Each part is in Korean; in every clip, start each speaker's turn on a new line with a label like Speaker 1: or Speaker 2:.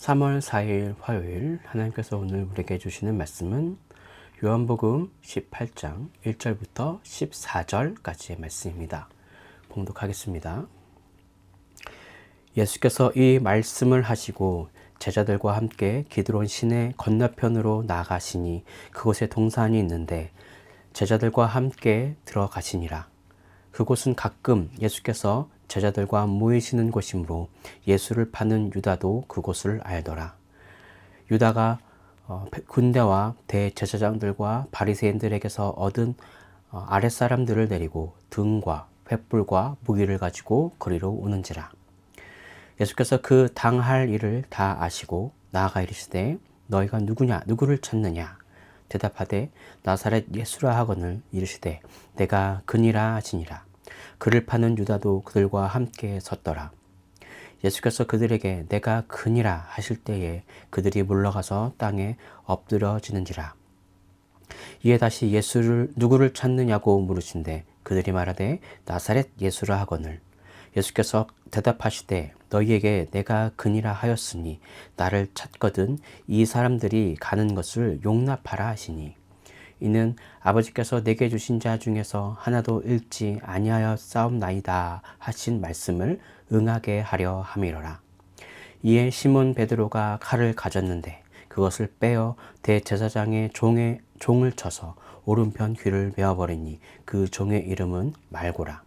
Speaker 1: 3월 4일 화요일 하나님께서 오늘 우리에게 주시는 말씀은 요한복음 18장 1절부터 14절까지의 말씀입니다. 봉독하겠습니다. 예수께서 이 말씀을 하시고 제자들과 함께 기드론 시내 건너편으로 나아가시니 그곳에 동산이 있는데 제자들과 함께 들어가시니라. 그곳은 가끔 예수께서 제자들과 모이시는 곳이므로 예수를 파는 유다도 그곳을 알더라. 유다가 군대와 대제사장들과 바리새인들에게서 얻은 아랫사람들을 데리고 등과 횃불과 무기를 가지고 거리로 오는지라. 예수께서 그 당할 일을 다 아시고 나아가 이르시되 너희가 누구를 찾느냐? 대답하되 나사렛 예수라 하거늘 이르시되 내가 그니라 하시니라. 그를 파는 유다도 그들과 함께 섰더라. 예수께서 그들에게 내가 그니라 하실 때에 그들이 물러가서 땅에 엎드러지는지라. 이에 다시 예수를 누구를 찾느냐고 물으신대 그들이 말하되 나사렛 예수라 하거늘. 예수께서 대답하시되 너희에게 내가 그니라 하였으니 나를 찾거든 이 사람들이 가는 것을 용납하라 하시니 이는 아버지께서 내게 주신 자 중에서 하나도 잃지 아니하여 싸움나이다 하신 말씀을 응하게 하려 함이로라. 이에 시몬 베드로가 칼을 가졌는데 그것을 빼어 대제사장의 종을 쳐서 오른편 귀를 베어버리니 그 종의 이름은 말고라.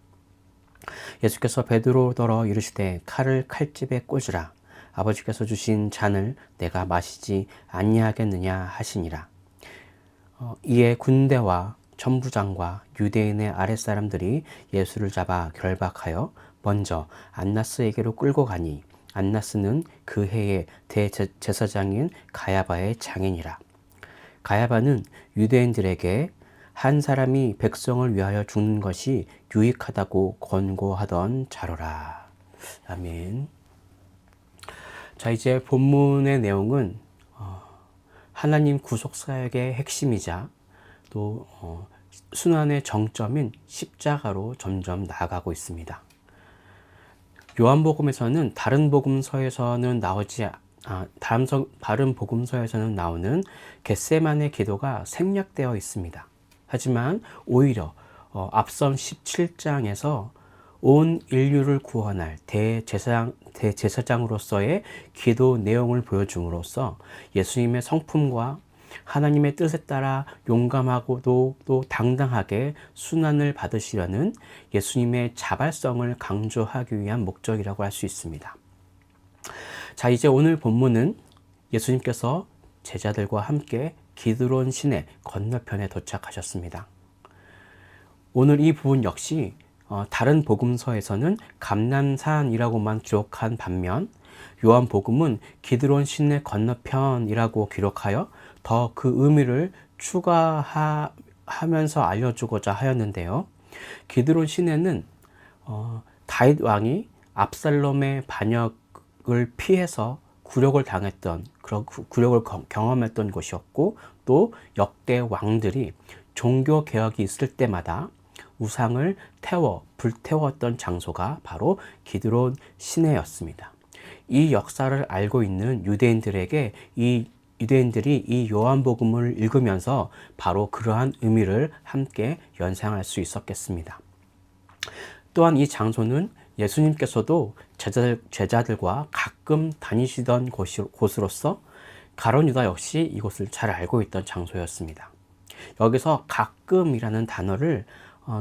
Speaker 1: 예수께서 베드로더러 이르시되 칼을 칼집에 꽂으라. 아버지께서 주신 잔을 내가 마시지 아니하겠느냐 하시니라. 이에 군대와 천부장과 유대인의 아랫사람들이 예수를 잡아 결박하여 먼저 안나스에게로 끌고 가니 안나스는 그 해의 대제사장인 가야바의 장인이라. 가야바는 유대인들에게 한 사람이 백성을 위하여 죽는 것이 유익하다고 권고하던 자로라. 아멘. 자, 이제 본문의 내용은 하나님 구속사역의 핵심이자 또 순환의 정점인 십자가로 점점 나아가고 있습니다. 요한복음에서는 다른 복음서에서는 나오는 겟세마네 기도가 생략되어 있습니다. 하지만 오히려 앞선 17장에서 온 인류를 구원할 대제사장으로서의 기도 내용을 보여줌으로써 예수님의 성품과 하나님의 뜻에 따라 용감하고도 또 당당하게 순환을 받으시려는 예수님의 자발성을 강조하기 위한 목적이라고 할 수 있습니다. 자, 이제 오늘 본문은 예수님께서 제자들과 함께 기드론 시내 건너편에 도착하셨습니다. 오늘 이 부분 역시 다른 복음서에서는 감람산이라고만 기록한 반면 요한복음은 기드론 시내 건너편이라고 기록하여 더 그 의미를 추가하면서 알려주고자 하였는데요. 기드론 시내는 다윗 왕이 압살롬의 반역을 피해서 굴욕을 당했던 그런 굴욕을 경험했던 곳이었고 또 역대 왕들이 종교 개혁이 있을 때마다 우상을 불태웠던 장소가 바로 기드론 시내였습니다. 이 역사를 알고 있는 유대인들이 이 요한복음을 읽으면서 바로 그러한 의미를 함께 연상할 수 있었겠습니다. 또한 이 장소는 예수님께서도 제자들과 가끔 다니시던 곳으로서 가룟 유다 역시 이곳을 잘 알고 있던 장소였습니다. 여기서 가끔이라는 단어를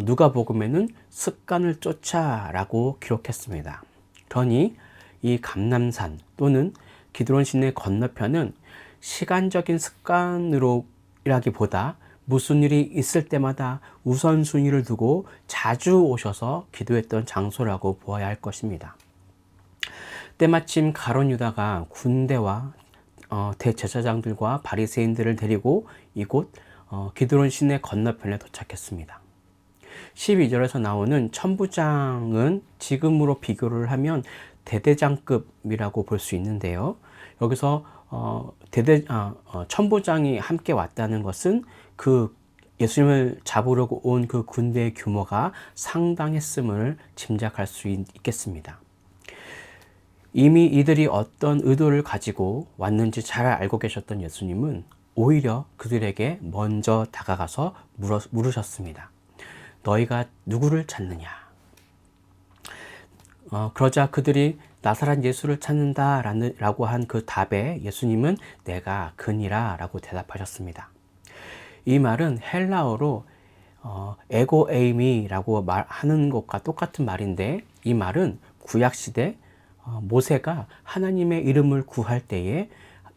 Speaker 1: 누가복음에는 습관을 쫓아라고 기록했습니다. 그러니 이 감람산 또는 기드론 시내 건너편은 시간적인 습관으로라기보다 무슨 일이 있을 때마다 우선순위를 두고 자주 오셔서 기도했던 장소라고 보아야 할 것입니다. 때마침 가룟 유다가 군대와 대제사장들과 바리새인들을 데리고 이곳 기드론 시내 건너편에 도착했습니다. 12절에서 나오는 천부장은 지금으로 비교를 하면 대대장급이라고 볼 수 있는데요. 여기서 천부장이 함께 왔다는 것은 그 예수님을 잡으려고 온 그 군대의 규모가 상당했음을 짐작할 수 있겠습니다. 이미 이들이 어떤 의도를 가지고 왔는지 잘 알고 계셨던 예수님은 오히려 그들에게 먼저 다가가서 물으셨습니다. 너희가 누구를 찾느냐? 그러자 그들이 나사렛 예수를 찾는다 라고 한 그 답에 예수님은 내가 그니라 라고 대답하셨습니다. 이 말은 헬라어로 에고 에이미라고 말하는 것과 똑같은 말인데, 이 말은 구약시대 모세가 하나님의 이름을 구할 때에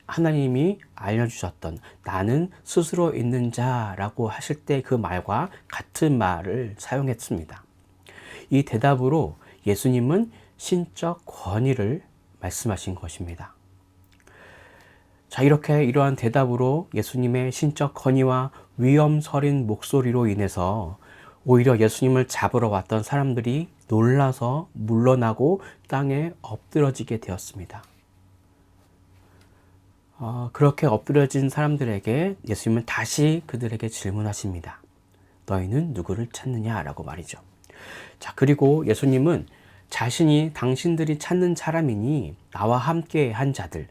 Speaker 1: 하나님이 알려주셨던 나는 스스로 있는 자라고 하실 때 그 말과 같은 말을 사용했습니다. 이 대답으로 예수님은 신적 권위를 말씀하신 것입니다. 자, 이렇게 이러한 대답으로 예수님의 신적 권위와 위엄 서린 목소리로 인해서 오히려 예수님을 잡으러 왔던 사람들이 놀라서 물러나고 땅에 엎드러지게 되었습니다. 그렇게 엎드려진 사람들에게 예수님은 다시 그들에게 질문하십니다. 너희는 누구를 찾느냐? 라고 말이죠. 자, 그리고 예수님은 자신이 당신들이 찾는 사람이니 나와 함께 한 자들,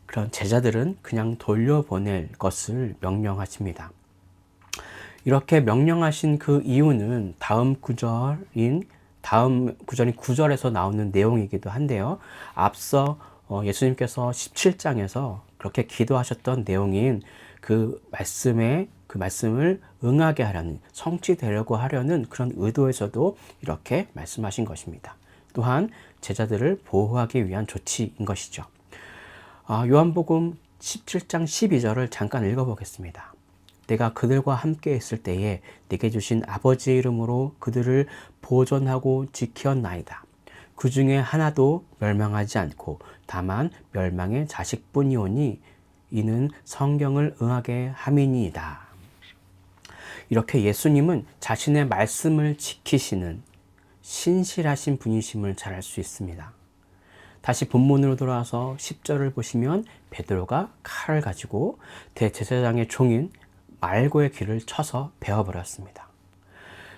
Speaker 1: 그런 제자들은 그냥 돌려보낼 것을 명령하십니다. 이렇게 명령하신 그 이유는 다음 구절인 9절에서 나오는 내용이기도 한데요. 앞서 예수님께서 17장에서 그렇게 기도하셨던 내용인 그 말씀을 응하게 하려는, 성취되려고 하려는 그런 의도에서도 이렇게 말씀하신 것입니다. 또한 제자들을 보호하기 위한 조치인 것이죠. 요한복음 17장 12절을 잠깐 읽어보겠습니다. 내가 그들과 함께 있을 때에 내게 주신 아버지의 이름으로 그들을 보존하고 지켰나이다. 그 중에 하나도 멸망하지 않고 다만 멸망의 자식뿐이오니 이는 성경을 응하게 함이니이다. 이렇게 예수님은 자신의 말씀을 지키시는 신실하신 분이심을 잘 알 수 있습니다. 다시 본문으로 돌아와서 10절을 보시면 베드로가 칼을 가지고 대제사장의 종인 말고의 귀를 쳐서 베어버렸습니다.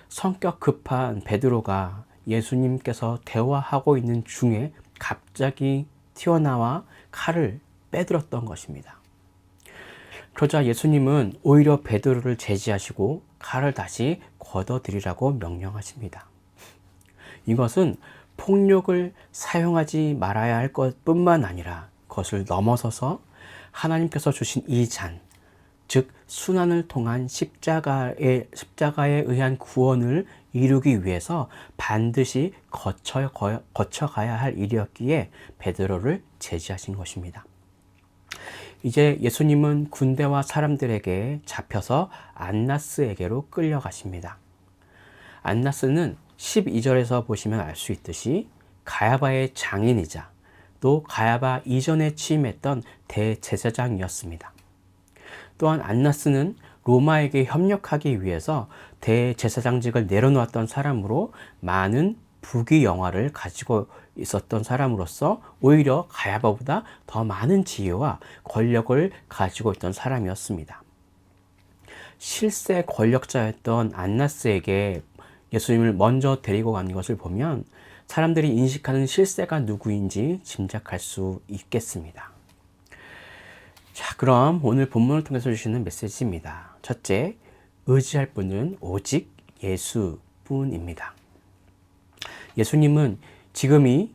Speaker 1: 성격 급한 베드로가 예수님께서 대화하고 있는 중에 갑자기 튀어나와 칼을 빼들었던 것입니다. 그러자 예수님은 오히려 베드로를 제지하시고 칼을 다시 걷어들이라고 명령하십니다. 이것은 폭력을 사용하지 말아야 할 것뿐만 아니라 그것을 넘어서서 하나님께서 주신 이 잔, 즉 순환을 통한 십자가에 의한 구원을 이루기 위해서 반드시 거쳐가야 할 일이었기에 베드로를 제지하신 것입니다. 이제 예수님은 군대와 사람들에게 잡혀서 안나스에게로 끌려가십니다. 안나스는 12절에서 보시면 알 수 있듯이 가야바의 장인이자 또 가야바 이전에 취임했던 대제사장이었습니다. 또한 안나스는 로마에게 협력하기 위해서 대제사장직을 내려놓았던 사람으로 많은 부귀영화를 가지고 있었던 사람으로서 오히려 가야바보다 더 많은 지위와 권력을 가지고 있던 사람이었습니다. 실세 권력자였던 안나스에게 예수님을 먼저 데리고 간 것을 보면 사람들이 인식하는 실세가 누구인지 짐작할 수 있겠습니다. 자, 그럼 오늘 본문을 통해서 주시는 메시지입니다. 첫째, 의지할 분은 오직 예수뿐입니다. 예수님은 지금이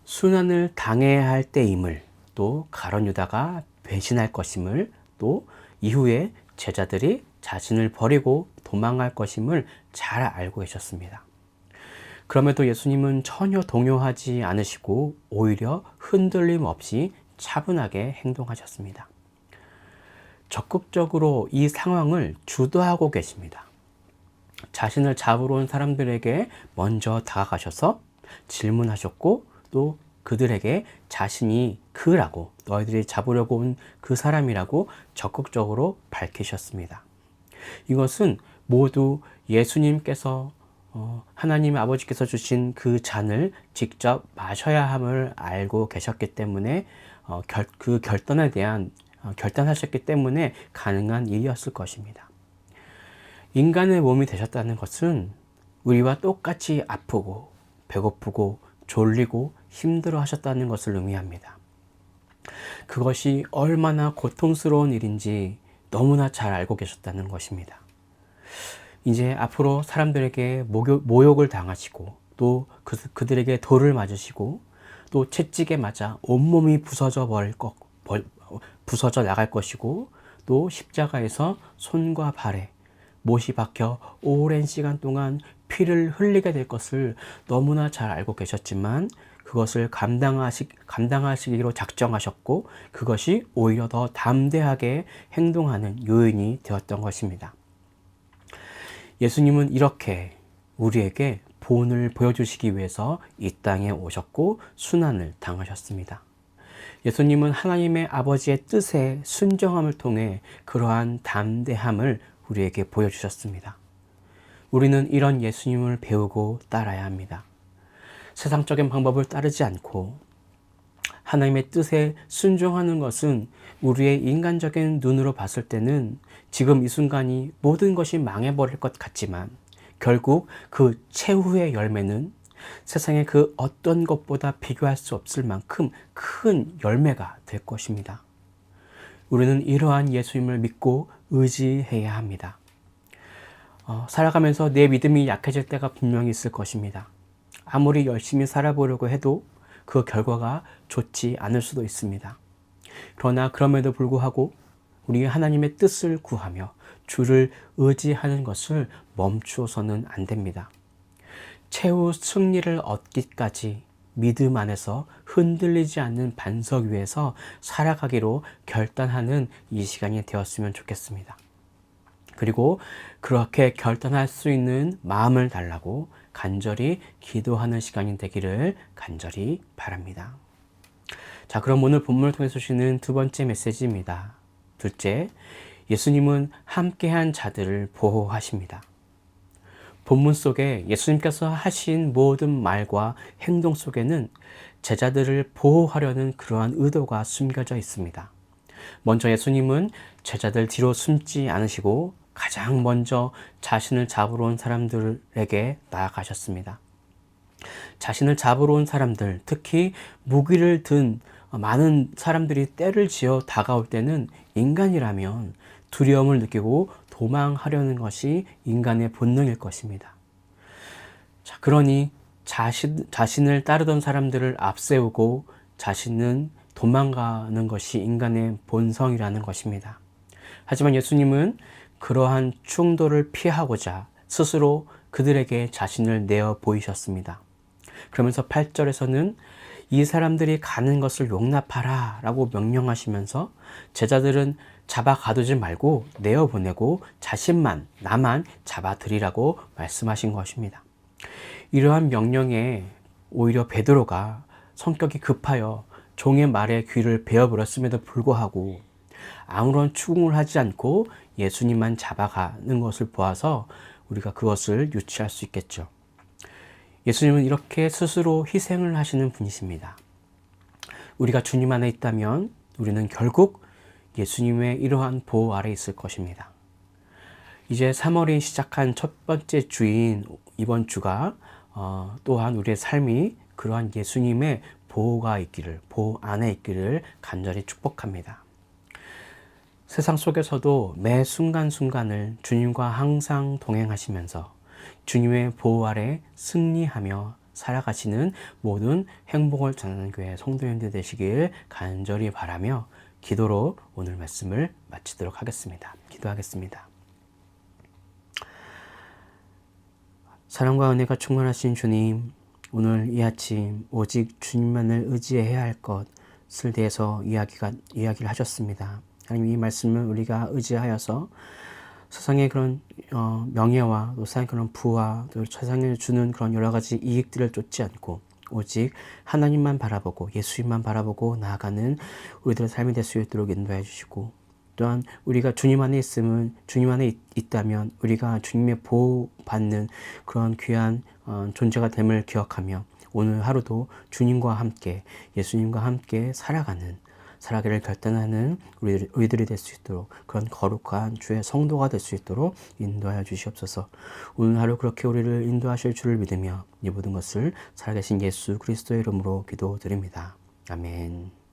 Speaker 1: 순환을 당해야 할 때임을, 또 가룟 유다가 배신할 것임을, 또 이후에 제자들이 자신을 버리고 도망할 것임을 잘 알고 계셨습니다. 그럼에도 예수님은 전혀 동요하지 않으시고 오히려 흔들림 없이 차분하게 행동하셨습니다. 적극적으로 이 상황을 주도하고 계십니다. 자신을 잡으러 온 사람들에게 먼저 다가가셔서 질문하셨고 또 그들에게 자신이 그라고, 너희들이 잡으려고 온 그 사람이라고 적극적으로 밝히셨습니다. 이것은 모두 예수님께서 하나님 아버지께서 주신 그 잔을 직접 마셔야 함을 알고 계셨기 때문에 그 결단하셨기 때문에 가능한 일이었을 것입니다. 인간의 몸이 되셨다는 것은 우리와 똑같이 아프고 배고프고 졸리고 힘들어 하셨다는 것을 의미합니다. 그것이 얼마나 고통스러운 일인지 너무나 잘 알고 계셨다는 것입니다. 이제 앞으로 사람들에게 모욕을 당하시고 또 그들에게 돌을 맞으시고 또 채찍에 맞아 온몸이 부서져 나갈 것이고 또 십자가에서 손과 발에 못이 박혀 오랜 시간 동안 피를 흘리게 될 것을 너무나 잘 알고 계셨지만 그것을 감당하시기로 작정하셨고 그것이 오히려 더 담대하게 행동하는 요인이 되었던 것입니다. 예수님은 이렇게 우리에게 본을 보여주시기 위해서 이 땅에 오셨고 순환을 당하셨습니다. 예수님은 하나님의 아버지의 뜻에 순종함을 통해 그러한 담대함을 우리에게 보여주셨습니다. 우리는 이런 예수님을 배우고 따라야 합니다. 세상적인 방법을 따르지 않고 하나님의 뜻에 순종하는 것은 우리의 인간적인 눈으로 봤을 때는 지금 이 순간이 모든 것이 망해버릴 것 같지만 결국 그 최후의 열매는 세상의 그 어떤 것보다 비교할 수 없을 만큼 큰 열매가 될 것입니다. 우리는 이러한 예수님을 믿고 의지해야 합니다. 살아가면서 내 믿음이 약해질 때가 분명히 있을 것입니다. 아무리 열심히 살아보려고 해도 그 결과가 좋지 않을 수도 있습니다. 그러나 그럼에도 불구하고 우리 하나님의 뜻을 구하며 주를 의지하는 것을 멈추어서는 안 됩니다. 최후 승리를 얻기까지 믿음 안에서 흔들리지 않는 반석 위에서 살아가기로 결단하는 이 시간이 되었으면 좋겠습니다. 그리고 그렇게 결단할 수 있는 마음을 달라고 간절히 기도하는 시간이 되기를 간절히 바랍니다. 자, 그럼 오늘 본문을 통해서 주시는 두 번째 메시지입니다. 둘째, 예수님은 함께한 자들을 보호하십니다. 본문 속에 예수님께서 하신 모든 말과 행동 속에는 제자들을 보호하려는 그러한 의도가 숨겨져 있습니다. 먼저 예수님은 제자들 뒤로 숨지 않으시고 가장 먼저 자신을 잡으러 온 사람들에게 나아가셨습니다. 자신을 잡으러 온 사람들, 특히 무기를 든 많은 사람들이 때를 지어 다가올 때는 인간이라면 두려움을 느끼고 도망하려는 것이 인간의 본능일 것입니다. 자, 그러니 자신을 따르던 사람들을 앞세우고 자신은 도망가는 것이 인간의 본성이라는 것입니다. 하지만 예수님은 그러한 충돌을 피하고자 스스로 그들에게 자신을 내어 보이셨습니다. 그러면서 8절에서는 이 사람들이 가는 것을 용납하라 라고 명령하시면서 제자들은 잡아 가두지 말고 내어보내고 나만 잡아들이라고 말씀하신 것입니다. 이러한 명령에 오히려 베드로가 성격이 급하여 종의 말에 귀를 베어버렸음에도 불구하고 아무런 추궁을 하지 않고 예수님만 잡아가는 것을 보아서 우리가 그것을 유추할 수 있겠죠. 예수님은 이렇게 스스로 희생을 하시는 분이십니다. 우리가 주님 안에 있다면 우리는 결국 예수님의 이러한 보호 아래 있을 것입니다. 이제 3월이 시작한 첫 번째 주인 이번 주가 또한 우리의 삶이 그러한 예수님의 보호 안에 있기를 간절히 축복합니다. 세상 속에서도 매 순간순간을 주님과 항상 동행하시면서 주님의 보호 아래 승리하며 살아가시는 모든 행복을 전하는 교회 성도님들 되시길 간절히 바라며 기도로 오늘 말씀을 마치도록 하겠습니다. 기도하겠습니다. 사랑과 은혜가 충만하신 주님, 오늘 이 아침 오직 주님만을 의지해야 할 것을 대해서 이야기를 하셨습니다. 하나님, 이 말씀을 우리가 의지하여서 세상의 그런 명예와 또 세상의 그런 부와 또 세상에 주는 그런 여러 가지 이익들을 쫓지 않고 오직 하나님만 바라보고 예수님만 바라보고 나아가는 우리들의 삶이 될 수 있도록 인도해 주시고, 또한 우리가 주님 안에 있다면 우리가 주님의 보호받는 그런 귀한 존재가 됨을 기억하며 오늘 하루도 주님과 함께 예수님과 함께 살아가는 살아가기를 결단하는 우리들이 될 수 있도록, 그런 거룩한 주의 성도가 될 수 있도록 인도하여 주시옵소서. 오늘 하루 그렇게 우리를 인도하실 줄을 믿으며 이 모든 것을 살아계신 예수 그리스도의 이름으로 기도드립니다. 아멘.